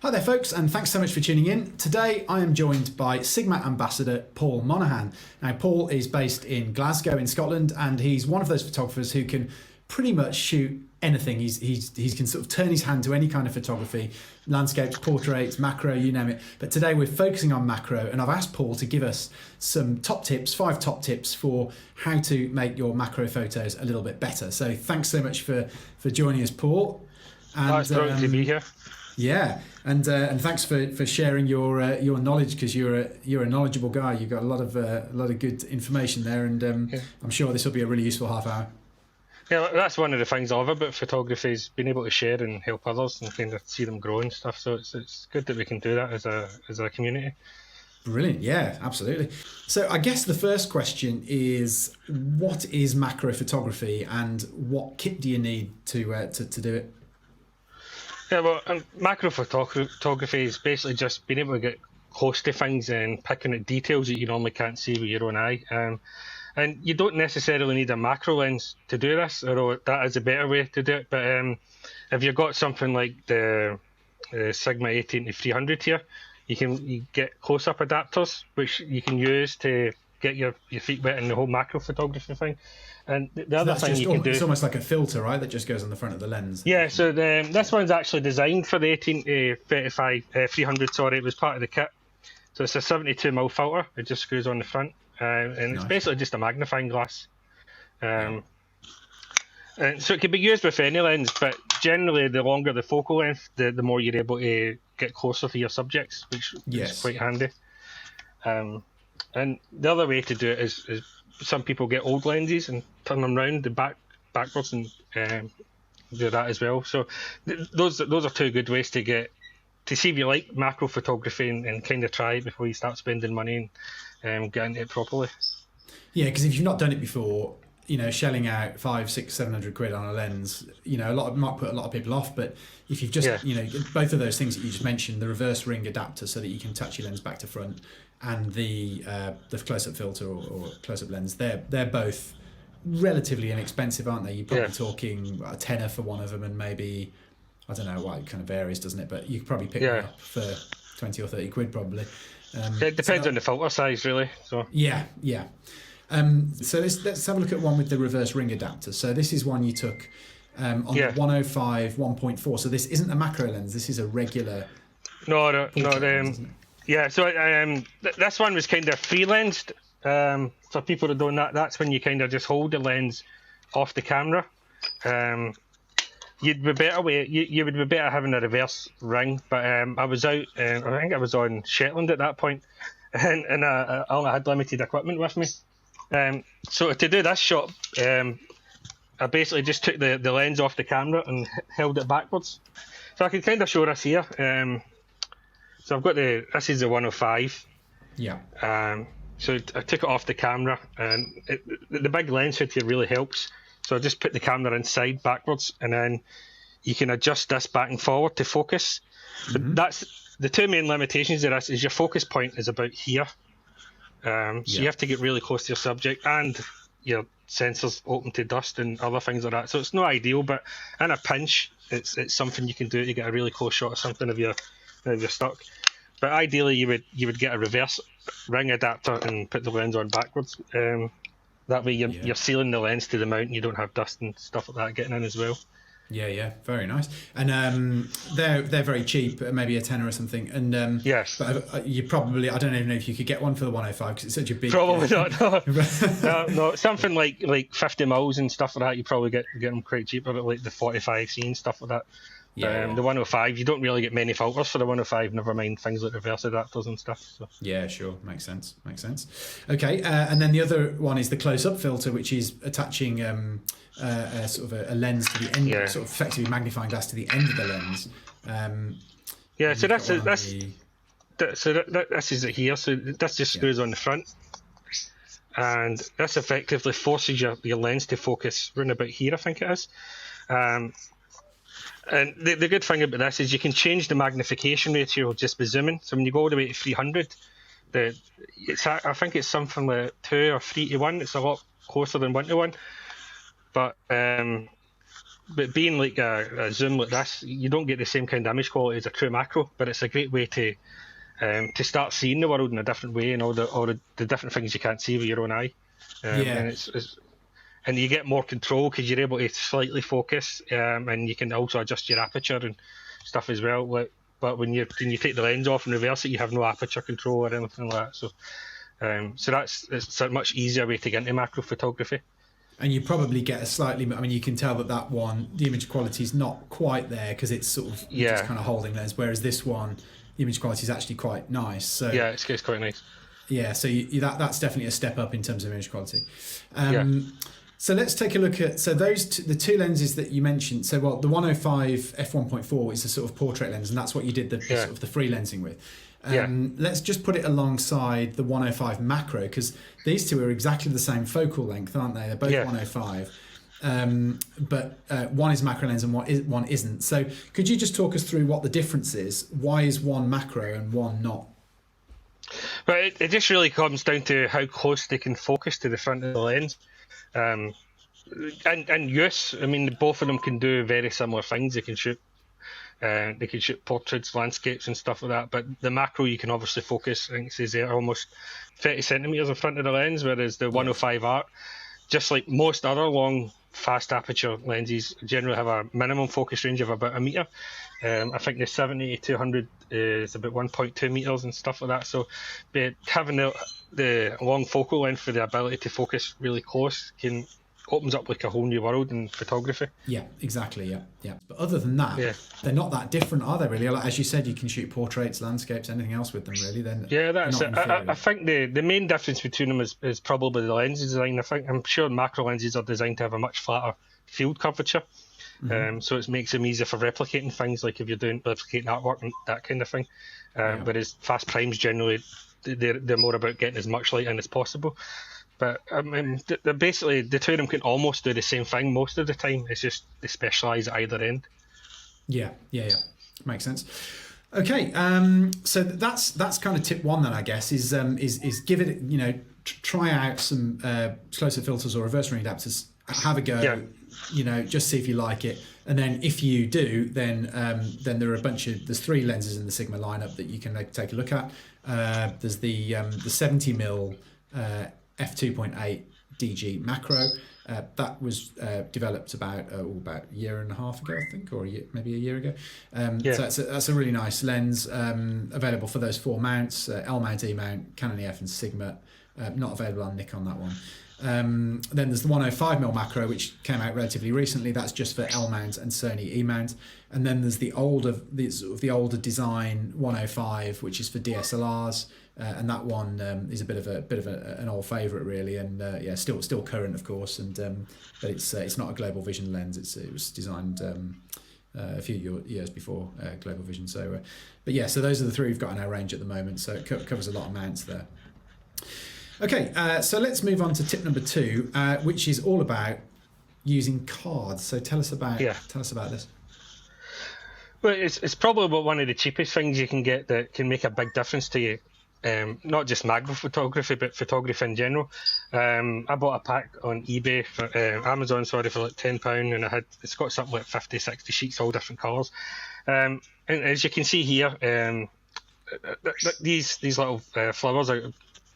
Hi there folks, and thanks so much for tuning in. Today I am joined by Sigma Ambassador Paul Monaghan. Now Paul is based in Glasgow in Scotland, and he's one of those photographers who can pretty much shoot anything. He can sort of turn his hand to any kind of photography, landscapes, portraits, macro, you name it. But today we're focusing on macro, and I've asked Paul to give us some top tips, 5 top tips for how to make your macro photos a little bit better. So thanks so much for joining us, Paul. And, it's brilliant to be here. Yeah, and thanks for sharing your knowledge, because you're a knowledgeable guy. You've got a lot of good information there, and I'm sure this will be a really useful half hour. Yeah, that's one of the things I love about photography, is being able to share and help others and kind of see them grow and stuff. So it's good that we can do that as a community. Brilliant, yeah, absolutely. So I guess the first question is, what is macro photography, and what kit do you need to do it? Yeah, well, macro photography is basically just being able to get close to things and picking at details that you normally can't see with your own eye. And you don't necessarily need a macro lens to do this, although that is a better way to do it. But if you've got something like the Sigma 18-300 here, you get close-up adapters, which you can use to get your feet wet in the whole macro photography thing. And the other thing you can do... It's almost like a filter, right, that just goes on the front of the lens. Yeah, so this one's actually designed for the 300, sorry. It was part of the kit. So it's a 72mm filter. It just screws on the front. And it's basically just a magnifying glass. And so it can be used with any lens, but generally the longer the focal length, the more you're able to get closer to your subjects, which is quite handy. And the other way to do it is some people get old lenses and turn them round backwards and do that as well. So those are 2 good ways to see if you like macro photography and kind of try it before you start spending money and get into it properly. Yeah, because if you've not done it before, shelling out 500, 600, 700 quid on a lens, might put a lot of people off. But if you've just, both of those things that you just mentioned, the reverse ring adapter so that you can touch your lens back to front, and the close-up filter or close-up lens, they're both relatively inexpensive, aren't they? You're probably talking a tenner for one of them, and maybe, I don't know, it kind of varies, doesn't it? But you could probably pick them up for 20 or 30 quid probably. It depends on the filter size, really. So yeah. So let's have a look at one with the reverse ring adapter. So this is one you took on the 105 1.4. So this isn't a macro lens. This is a regular. No. Yeah. So this one was kind of free lensed. For people that don't know, that's when you kind of just hold the lens off the camera. You would be better having a reverse ring, but I was out. I think I was on Shetland at that point, and I only had limited equipment with me. So to do this shot, I basically just took the lens off the camera and held it backwards. So I can kind of show this here. So I've got this is the 105. Yeah. So I took it off the camera, and the big lens hood here really helps. So I just put the camera inside backwards, and then you can adjust this back and forward to focus. So that's the 2 main limitations of this. Is your focus point is about here. So you have to get really close to your subject, and your sensors open to dust and other things like that. So it's not ideal, but in a pinch, it's something you can do to get a really close shot of something if you're stuck. But ideally, you would get a reverse ring adapter and put the lens on backwards. That way you're sealing the lens to the mount and you don't have dust and stuff like that getting in as well. Yeah, very nice. And they're very cheap, maybe a tenner or something. And yes, but you probably, I don't even know if you could get one for the 105 because it's such a big. Probably not. No, something like 50 mils and stuff like that. You probably get them quite cheap, or like the 45C and stuff like that. The 105, you don't really get many filters for the 105, never mind things like reverse adapters and stuff. So. Yeah, sure, makes sense. Okay, and then the other one is the close-up filter, which is attaching sort of a lens to the end, sort of effectively magnifying glass to the end of the lens. So this is it here. So this just screws on the front, and this effectively forces your lens to focus round about here, I think it is. And the good thing about this is you can change the magnification ratio just by zooming. So when you go all the way to 300, I think it's something like 2 or 3 to 1. It's a lot closer than 1 to 1. But but being like a zoom like this, you don't get the same kind of image quality as a true macro. But it's a great way to start seeing the world in a different way, and all the different things you can't see with your own eye. And and you get more control because you're able to slightly focus, and you can also adjust your aperture and stuff as well. But when you take the lens off and reverse it, you have no aperture control or anything like that. So it's a much easier way to get into macro photography. And you probably get a slightly, I mean, you can tell that one, the image quality is not quite there because it's sort of just kind of holding lens, whereas this one, the image quality is actually quite nice. So yeah, it's quite nice. Yeah, so that's definitely a step up in terms of image quality. So let's take a look at the two lenses that you mentioned. So the 105 f1.4 is a sort of portrait lens, and that's what you did the sort of the free lensing with. Let's just put it alongside the 105 macro, because these two are exactly the same focal length, aren't they? They're both 105. But one is macro lens and one isn't. So could you just talk us through what the difference is? Why is one macro and one not? But it just really comes down to how close they can focus to the front of the lens. And use, I mean, both of them can do very similar things. They can shoot portraits, landscapes and stuff like that, but the macro you can obviously focus, I think it says there, almost 30 centimeters in front of the lens, whereas the 105 art, just like most other long fast aperture lenses, generally have a minimum focus range of about a meter. I think the 70 to 200 is about 1.2 meters and stuff like that. So having the long focal length for the ability to focus really close opens up like a whole new world in photography. Yeah, exactly. Yeah. But other than that, they're not that different, are they? Really, like, as you said, you can shoot portraits, landscapes, anything else with them. Really, then that's it. I think the main difference between them is probably the lens design. I'm sure macro lenses are designed to have a much flatter field curvature. So it makes them easier for replicating things, like if you're doing replicating artwork and that kind of thing. Whereas fast primes generally they're more about getting as much light in as possible. But I mean, basically the two of them can almost do the same thing most of the time. It's just they specialise at either end. Yeah, makes sense. Okay, so that's kind of tip one then, I guess, is give it, try out some close-up filters or reverse ring adapters, have a go, just see if you like it, and then if you do, then there are there's three lenses in the Sigma lineup that you can take a look at. There's the 70mm f2.8 DG macro. That was developed about a year and a half ago, I think, or maybe a year ago. So that's a really nice lens, available for those four mounts: L mount, E mount, Canon EF, and Sigma. Not available on Nikon, that one. Then there's the 105mm macro, which came out relatively recently. That's just for L mount and Sony E mount. And then there's the older design 105, which is for DSLRs. And that one is a bit of an old favourite, really, and still current, of course. And but it's not a global vision lens. It was designed a few years before global vision. So, so those are the three we've got in our range at the moment. So it covers a lot of mounts there. Okay, so let's move on to tip number 2, which is all about using cards. So tell us about this. Well, it's probably one of the cheapest things you can get that can make a big difference to you. Not just macro photography, but photography in general. I bought a pack on eBay for Amazon, for like £10, and it's got something like 50, 60 sheets, all different colours. And as you can see here, these little flowers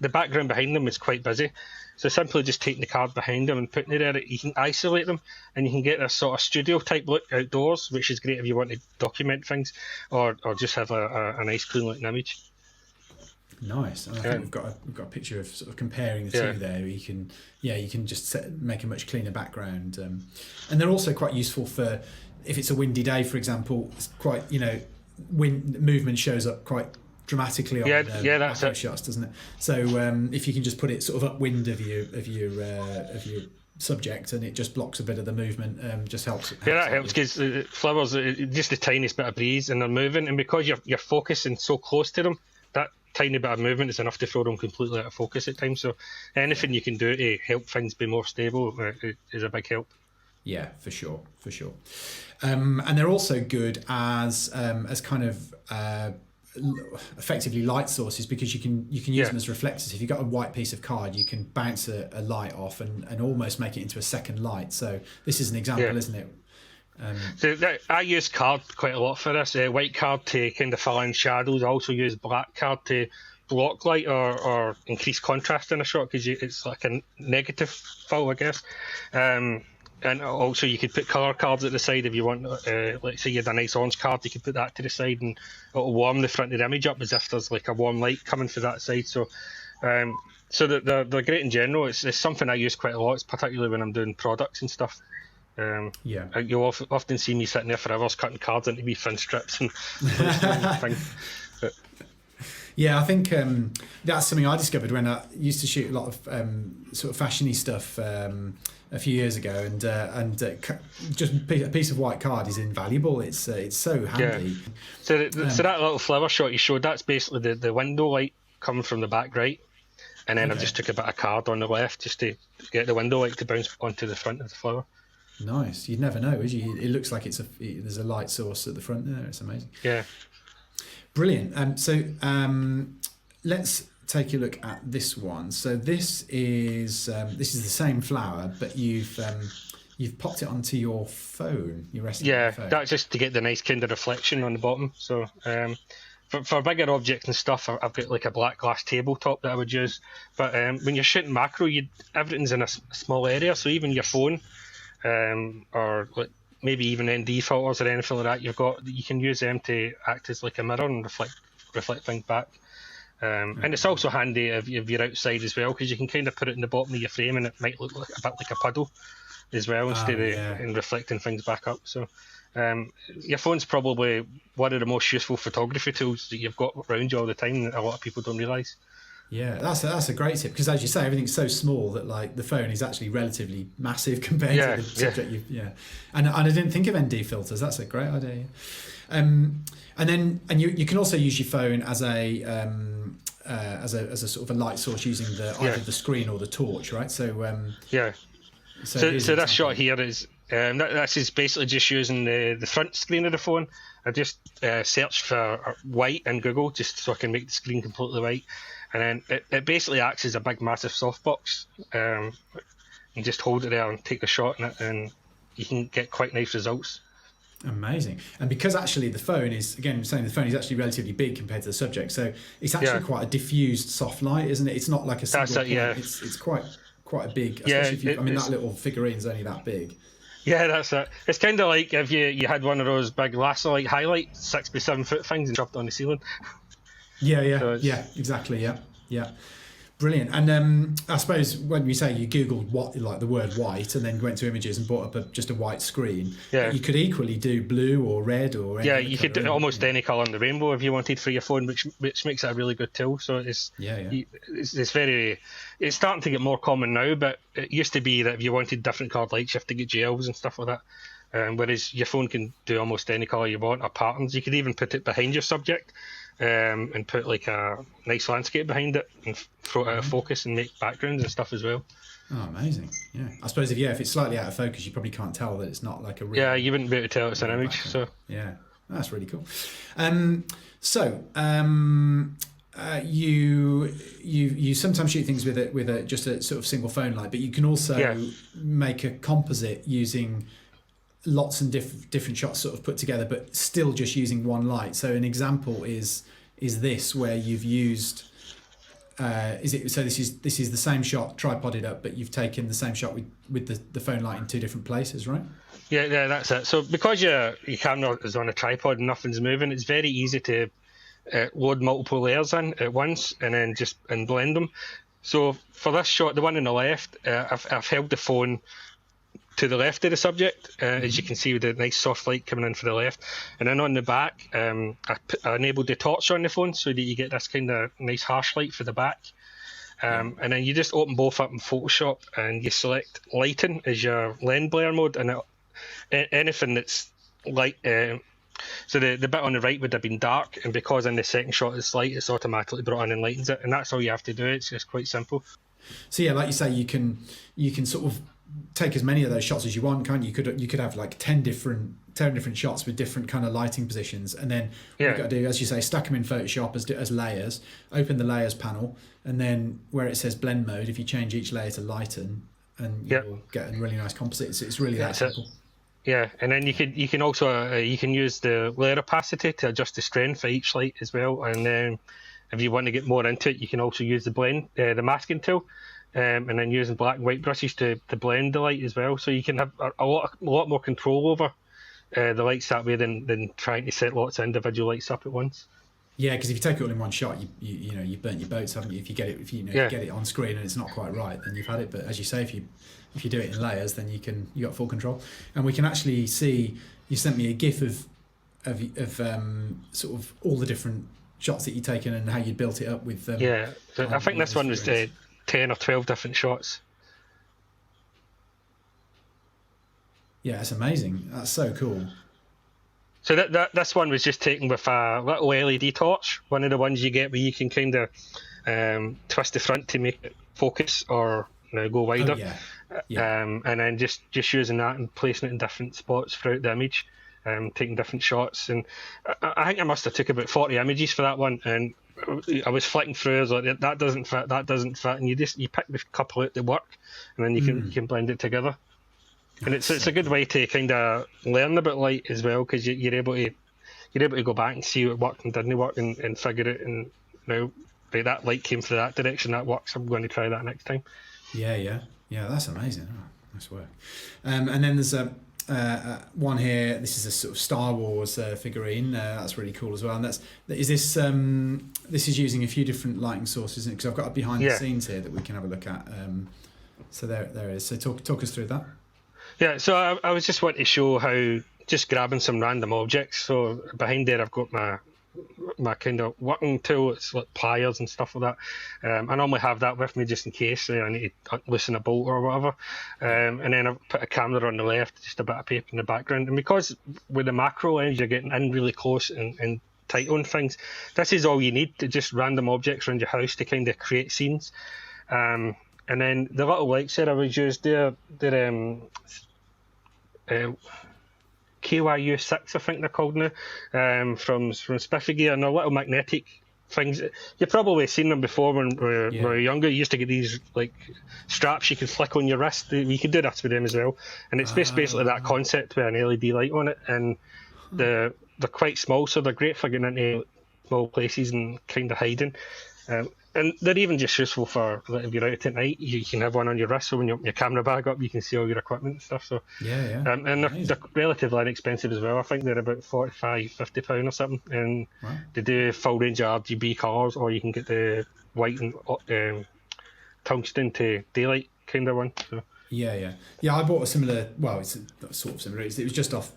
the background behind them is quite busy. So simply just taking the card behind them and putting it there, you can isolate them, and you can get this sort of studio type look outdoors, which is great if you want to document things or just have a nice clean looking image. Nice, and I think we've got a picture of sort of comparing the two there. You can just make a much cleaner background, and they're also quite useful for if it's a windy day, for example. It's quite wind movement shows up quite dramatically on that's it. shots, doesn't it? So if you can just put it sort of upwind of your subject, and it just blocks a bit of the movement, just helps. That helps because flowers, just the tiniest bit of breeze, and they're moving, and because you're focusing so close to them, that tiny bit of movement is enough to throw them completely out of focus at times. So anything you can do to help things be more stable is a big help. Yeah, for sure. And they're also good as kind of effectively light sources, because you can use them as reflectors. If you've got a white piece of card, you can bounce a light off and almost make it into a second light. So this is an example, isn't it, So I use card quite a lot for this. White card to kind of fill in shadows. I also use black card to block light or increase contrast in a shot because it's like a negative fill, I guess. And also you could put colour cards at the side if you want. Let's say you had a nice orange card, you could put that to the side and it'll warm the front of the image up as if there's like a warm light coming through that side. So they're great in general. It's something I use quite a lot, particularly when I'm doing products and stuff. You'll often see me sitting there for hours cutting cards into wee thin strips and things. Yeah, I think that's something I discovered when I used to shoot a lot of sort of fashiony stuff a few years ago, and just a piece of white card is invaluable. It's so handy. Yeah. So that little flower shot you showed, that's basically the window light coming from the back right, and then I just took a bit of card on the left just to get the window light to bounce onto the front of the flower. Nice. You'd never know, would you? It looks like there's a light source at the front there. It's amazing. Yeah. Brilliant. So let's take a look at this one. So this is the same flower, but you've popped it onto your phone. You're resting on your phone. That's just to get the nice kind of reflection on the bottom. So for bigger objects and stuff, I've got like a black glass tabletop that I would use. But when you're shooting macro, everything's in a small area. So even your phone, or like maybe even ND filters or anything like that, you can use them to act as like a mirror and reflect things back. And it's also handy if you're outside as well, because you can kind of put it in the bottom of your frame and it might look like a bit like a puddle as well, instead of in reflecting things back up. So your phone's probably one of the most useful photography tools that you've got around you all the time that a lot of people don't realise. Yeah, that's a great tip, because as you say, everything's so small that like the phone is actually relatively massive compared to the subject. And I didn't think of ND filters. That's a great idea. And you can also use your phone as a sort of a light source using either the screen or the torch, right? So this shot here is this is basically just using the front screen of the phone. I just searched for white in Google just so I can make the screen completely white. And then it basically acts as a big, massive softbox. You just hold it there and take a shot in it, and you can get quite nice results. Amazing. And because actually the phone is actually relatively big compared to the subject, so it's actually quite a diffused soft light, isn't it? It's not like a single point. It's quite a big, especially if that little figurine's only that big. Yeah, that's it. It's kind of like if you had one of those big laser light highlight 6 by 7 foot things and dropped it on the ceiling. Exactly. Yeah. Brilliant. And I suppose when you say you Googled the word white and then went to images and brought up just a white screen, you could equally do blue or red or any you could do almost any colour in the rainbow if you wanted for your phone, which makes it a really good tool. So it's starting to get more common now, but it used to be that if you wanted different coloured lights, you have to get gels and stuff like that. Whereas your phone can do almost any colour you want, or patterns. You could even put it behind your subject. And put like a nice landscape behind it and throw it out of focus and make backgrounds and stuff as well. Oh, amazing. Yeah. I suppose if it's slightly out of focus, you probably can't tell that it's not like a real... Yeah, you wouldn't be able to tell it's an image. Background. So yeah, that's really cool. You sometimes shoot things with just a sort of single phone light, but you can also make a composite using lots and different shots sort of put together, but still just using one light. So an example is this, where you've used this is the same shot tripoded up, but you've taken the same shot with the phone light in two different places, right? Yeah, that's it. So because your camera is on a tripod and nothing's moving, it's very easy to load multiple layers in at once and then just blend them. So for this shot, the one on the left, I've held the phone to the left of the subject, as you can see with the nice soft light coming in for the left. And then on the back, I enabled the torch on the phone so that you get this kind of nice harsh light for the back. And then you just open both up in Photoshop and you select lighting as your lens blare mode, and anything that's light. So the bit on the right would have been dark, and because in the second shot it's light, it's automatically brought in and lightens it, and that's all you have to do. It's just quite simple. So yeah, like you say, you can sort of take as many of those shots as you want, can't you? You could have like 10 different shots with different kind of lighting positions, and then what you've got to do, as you say, stack them in Photoshop as layers, open the layers panel, and then where it says blend mode, if you change each layer to lighten, and you'll get a really nice composite. It's really that simple. Yeah, and then you can also you can use the layer opacity to adjust the strength of each light as well. And then if you want to get more into it, you can also use the masking tool, and then using black and white brushes to blend the light as well. So you can have a lot more control over the lights that way than trying to set lots of individual lights up at once. Yeah, because if you take it all in one shot, you know you've burnt your boats, haven't you? If you get it, if you Yeah, get it on screen and it's not quite right, then you've had it. But as you say, if you do it in layers, then you got full control. And we can actually see, you sent me a GIF of sort of all the different shots that you've taken and how you built it up with. yeah. So I think this one was 10 or 12 different shots. Yeah, it's amazing. That's so cool. So this one was just taken with a little LED torch, one of the ones you get where you can kind of twist the front to make it focus or go wider. Oh, yeah. And then just using that and placing it in different spots throughout the image, taking different shots. And I think I must have took about 40 images for that one, and I was flicking through. I was like, that doesn't fit, and you pick the couple out that work, and then you can blend it together. And it's a good way to kind of learn about light as well, because you're able to go back and see what worked and didn't work and figure it. And right, that light came from that direction, that works. I'm going to try that next time. Yeah. That's amazing. Oh, nice work. And then there's a one here. This is a sort of Star Wars figurine. That's really cool as well. And this is using a few different lighting sources, because I've got a behind the scenes here that we can have a look at. So there it is. So talk us through that. Yeah, so I was just wanting to show how just grabbing some random objects. So behind there, I've got my kind of working tool. It's like pliers and stuff like that. I normally have that with me just in case I need to loosen a bolt or whatever. And then I've put a camera on the left, just a bit of paper in the background. And because with the macro lens, you're getting in really close and tight on things, this is all you need, to just random objects around your house to kind of create scenes. And then the little lights there I was used, they're KYU6, I think they're called now, from Spiffy Gear, and they're little magnetic things. You've probably seen them before when we were younger. You used to get these like straps you could flick on your wrist. You could do that with them as well. And it's basically that concept with an LED light on it, and they're quite small, so they're great for getting into small places and kind of hiding. And they're even just useful for, like, if you're out at night, you can have one on your wrist, so when you open your camera bag up, you can see all your equipment and stuff. So and they're relatively inexpensive as well. I think they're about £45-50 or something, and they do full range of RGB colours, or you can get the white and tungsten to daylight kind of one. So. Yeah. I bought a similar. Well, it's sort of similar. It was just off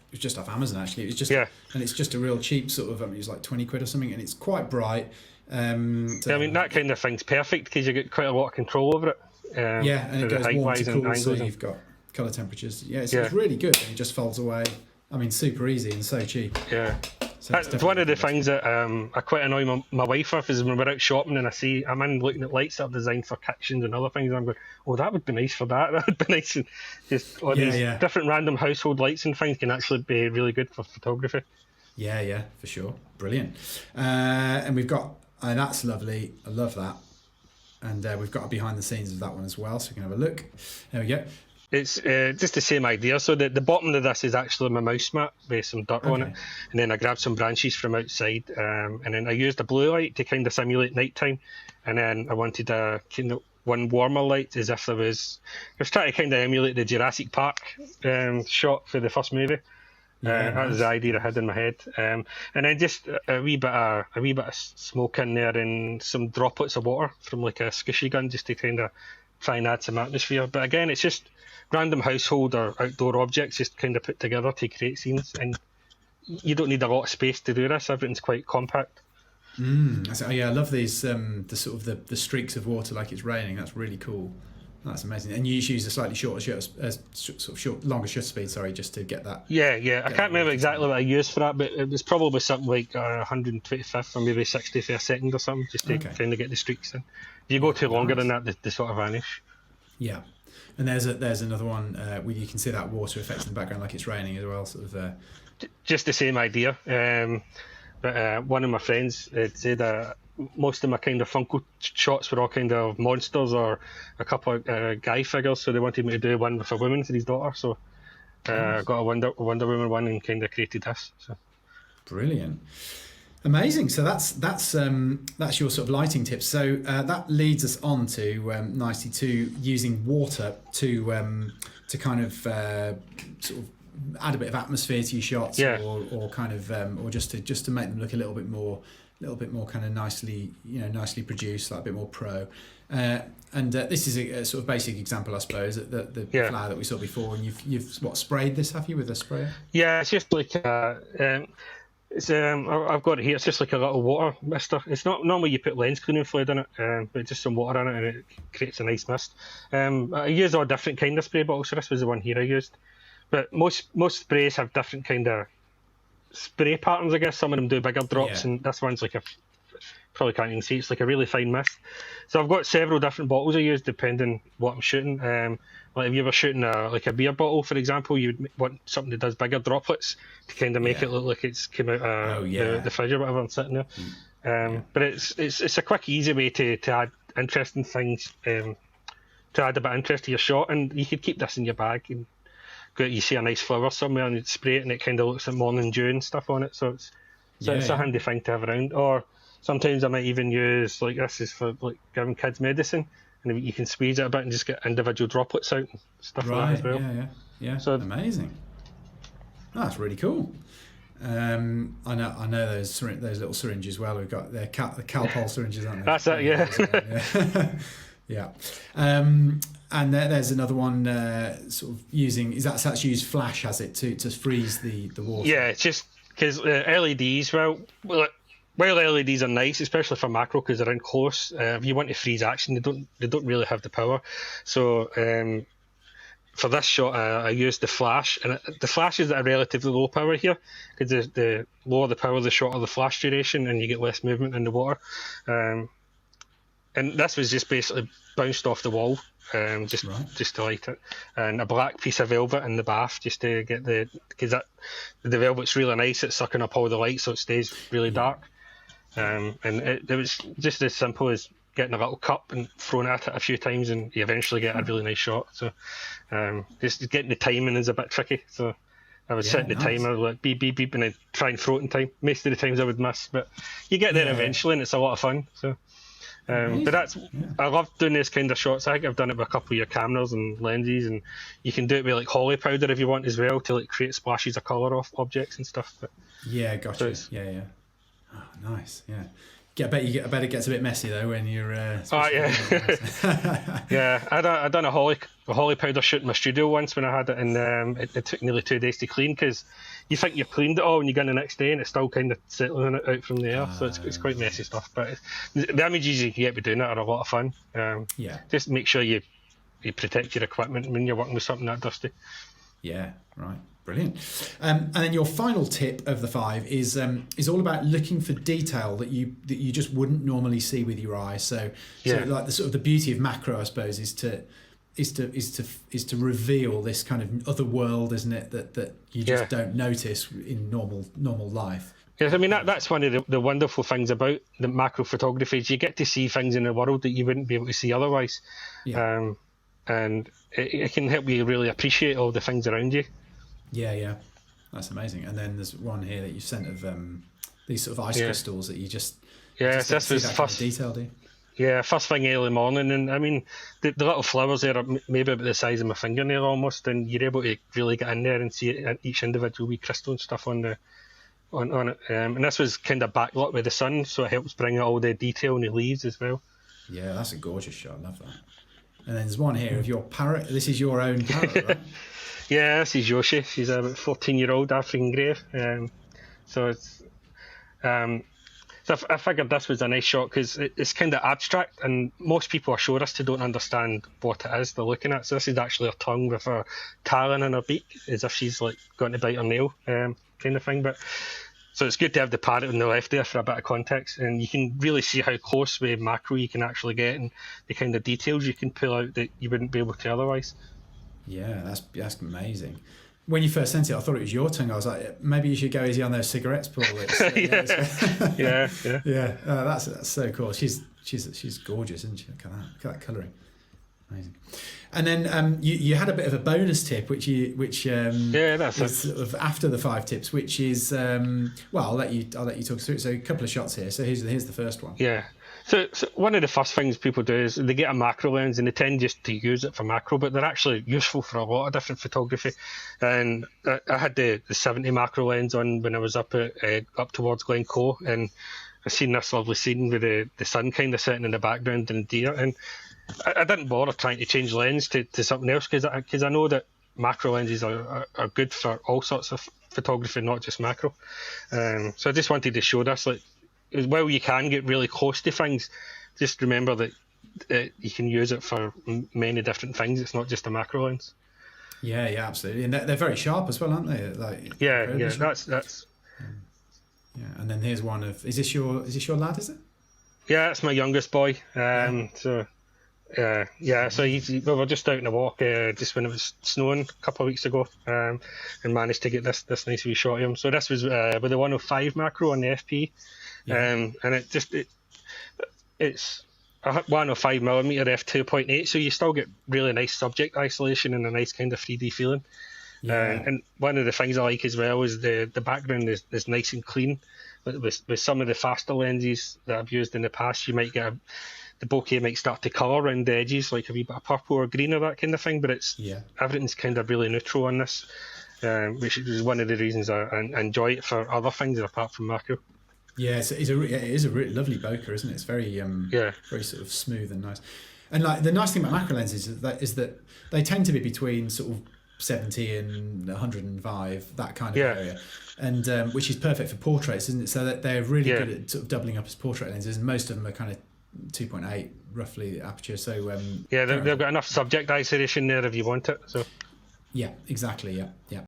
Amazon actually. It was just and it's just a real cheap sort of. It was like £20 or something, and it's quite bright. I mean, that kind of thing's perfect because you get quite a lot of control over it. And it goes warm to cool, so you've got colour temperatures. It's really good, and it just folds away. I mean, super easy and so cheap. Yeah. So that's one of the things that I quite annoy my wife with, is when we're out shopping and I'm in looking at lights that are designed for kitchens and other things, and I'm going, oh, that would be nice for that. That would be nice. And just all these different random household lights and things can actually be really good for photography. Yeah, for sure. Brilliant. And we've got, that's lovely. I love that. And we've got a behind the scenes of that one as well, so we can have a look. There we go. It's just the same idea. So the bottom of this is actually my mouse mat with some dirt on it, and then I grabbed some branches from outside, and then I used a blue light to kind of simulate nighttime, and then I wanted a kind of one warmer light, as if I was trying to kind of emulate the Jurassic Park shot for the first movie. That was the idea I had in my head, and then just a wee bit of smoke in there and some droplets of water from like a squishy gun, just to kind of try and add some atmosphere. But again, it's just random household or outdoor objects just kind of put together to create scenes, and you don't need a lot of space to do this. Everything's quite compact. I love these the sort of the streaks of water like it's raining. That's really cool. That's amazing. And you use a slightly longer shutter speed, just to get that. Yeah. I can't remember exactly what I used for that, but it was probably something like 125th or maybe 60 for a second or something, just to kind of get the streaks in. If you go too longer than that, they sort of vanish. Yeah. And there's another one where you can see that water effect in the background like it's raining as well. Sort of. Just the same idea. But one of my friends said most of my kind of Funko shots were all kind of monsters or a couple of guy figures, so they wanted me to do one with a woman for his daughter. So got a Wonder Woman one and kind of created this. So. Brilliant. Amazing. So that's your sort of lighting tips. So that leads us on to nicely to using water to kind of sort of add a bit of atmosphere to your shots, or kind of or just to make them look a little bit more kind of nicely produced, like a bit more pro. And this is a sort of basic example, I suppose, the flower that we saw before. And you've sprayed this, have you, with a sprayer? Yeah, it's just like I've got it here. It's just like a little water mister. It's not normally you put lens cleaning fluid in it, but just some water in it and it creates a nice mist. I use all different kind of spray bottles, so this was the one here I used. But most sprays have different kind of spray patterns, I guess. Some of them do bigger drops, and this one's like probably can't even see. It's like a really fine mist. So I've got several different bottles I use depending what I'm shooting. Like if you were shooting a beer bottle, for example, you'd want something that does bigger droplets to kind of make it look like it's come out the fridge or whatever I'm sitting there. But it's a quick, easy way to add interesting things, to add a bit of interest to your shot, and you could keep this in your bag and you see a nice flower somewhere and you spray it and it kind of looks like morning dew and stuff on it. So it's a handy thing to have around. Or sometimes I might even use, like this is for like giving kids medicine, and you can squeeze it a bit and just get individual droplets out and stuff like that as well. Yeah. So amazing. That's really cool. I know those little syringes well. We've got the Calpol syringes, aren't they? That's it. Yeah. Yeah. And there's another one sort of using. That's used flash, has it, to freeze the water? Yeah, it's just because LEDs. Well, while LEDs are nice, especially for macro because they're in close, if you want to freeze action, they don't really have the power. So for this shot, I used the flash, and the flash is at a relatively low power here because the lower the power, the shorter the flash duration, and you get less movement in the water. And this was just basically bounced off the wall, just to light it, and a black piece of velvet in the bath just to get because the velvet's really nice. It's sucking up all the light, so it stays really dark. And it was just as simple as getting a little cup and throwing at it a few times, and you eventually get a really nice shot. So just getting the timing is a bit tricky. So I would set the timer, like beep beep beep, and then try and throw it in time. Most of the times I would miss, but you get there eventually, and it's a lot of fun. So. But I love doing this kind of shots. I think I've done it with a couple of your cameras and lenses, and you can do it with like holly powder if you want as well to like create splashes of colour off objects and stuff. But, gotcha. Yeah. Oh, nice. Yeah. I bet it gets a bit messy though when you're. Yeah. I done a holly powder shoot in my studio once when I had it, and it took nearly 2 days to clean because you think you've cleaned it all when you go in the next day and it's still kind of settling it out from there. So it's quite messy stuff. But the images you can get by doing it are a lot of fun. Just make sure you protect your equipment when you're working with something that dusty. Yeah. Right. Brilliant. And then your final tip of the 5 is all about looking for detail that you just wouldn't normally see with your eyes. So like the sort of the beauty of macro, I suppose, is to reveal this kind of other world, isn't it? That you just don't notice in normal life. Yes, I mean that's one of the wonderful things about the macro photography is you get to see things in the world that you wouldn't be able to see otherwise. Yeah. And it can help you really appreciate all the things around you. Yeah, that's amazing. And then there's one here that you sent of these sort of ice crystals that you just this was first kind of detail, do you? Yeah, first thing early morning, and I mean the little flowers there are maybe about the size of my fingernail almost, and you're able to really get in there and see each individual wee crystal and stuff on it. And this was kind of backlit with the sun, so it helps bring out all the detail in the leaves as well. Yeah, that's a gorgeous shot. I love that. And then there's one here of your parrot. This is your own parrot, right? Yeah, this is Yoshi. She's a 14-year-old African grey. So it's so I figured this was a nice shot because it's kind of abstract, and most people are shorists don't understand what it is they're looking at. So this is actually her tongue with her talon in her beak, as if she's like going to bite her nail, kind of thing. But so it's good to have the parrot on the left there for a bit of context, and you can really see how close with macro you can actually get, and the kind of details you can pull out that you wouldn't be able to otherwise. Yeah, that's amazing. When you first sent it, I thought it was your tongue. I was like, maybe you should go easy on those cigarettes, Paul. Yeah. That's so cool. She's gorgeous, isn't she? Look at that colouring. Amazing. And then you had a bit of a bonus tip, which that's is sort of after the 5 tips, which is well, I'll let you talk through it. So a couple of shots here. So here's the first one. Yeah. So one of the first things people do is they get a macro lens and they tend just to use it for macro, but they're actually useful for a lot of different photography. And I had the 70 macro lens on when I was up towards Glencoe, and I seen this lovely scene with the sun kind of sitting in the background and deer, and I didn't bother trying to change lens to something else because I know that macro lenses are good for all sorts of photography, not just macro. So I just wanted to show this, like, while you can get really close to things, just remember that you can use it for many different things. It's not just a macro lens. Yeah, absolutely, and they're very sharp as well, aren't they? Like, yeah, that's. Yeah, and then here's one of. Is this your lad? Is it? Yeah, it's my youngest boy. So. So we were just out on a walk just when it was snowing a couple of weeks ago, and managed to get this nice wee shot of him. So this was with the 105 macro on the FP, and it's a 105mm f2.8, so you still get really nice subject isolation and a nice kind of 3D feeling. And one of the things I like as well is the background is nice and clean. With some of the faster lenses that I've used in the past, you might get the bokeh might start to colour around the edges, like a wee bit of purple or green or that kind of thing, but everything's kind of really neutral on this, which is one of the reasons I enjoy it for other things apart from macro. Yeah, it is a really lovely bokeh, isn't it? It's very very sort of smooth and nice. And like the nice thing about macro lenses is that they tend to be between sort of 70 and 105, that kind of area, and which is perfect for portraits, isn't it? So that they're really good at sort of doubling up as portrait lenses, and most of them are kind of 2.8 roughly the aperture. So they've got enough subject isolation there if you want it. So yeah, exactly. Yeah.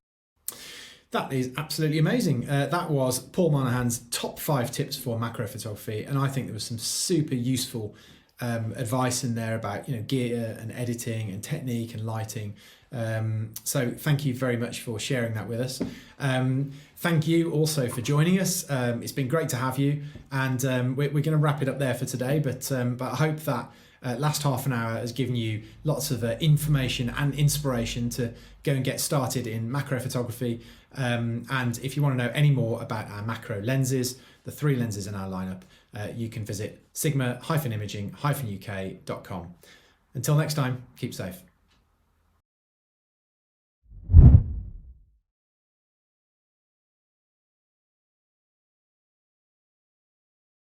That is absolutely amazing. That was Paul Monaghan's top 5 tips for macro photography, and I think there was some super useful advice in there about gear and editing and technique and lighting. So thank you very much for sharing that with us. Thank you also for joining us. It's been great to have you, and we're going to wrap it up there for today. But I hope that last half an hour has given you lots of information and inspiration to go and get started in macro photography. And if you want to know any more about our macro lenses, the 3 lenses in our lineup, you can visit sigma-imaging-uk.com. Until next time, keep safe.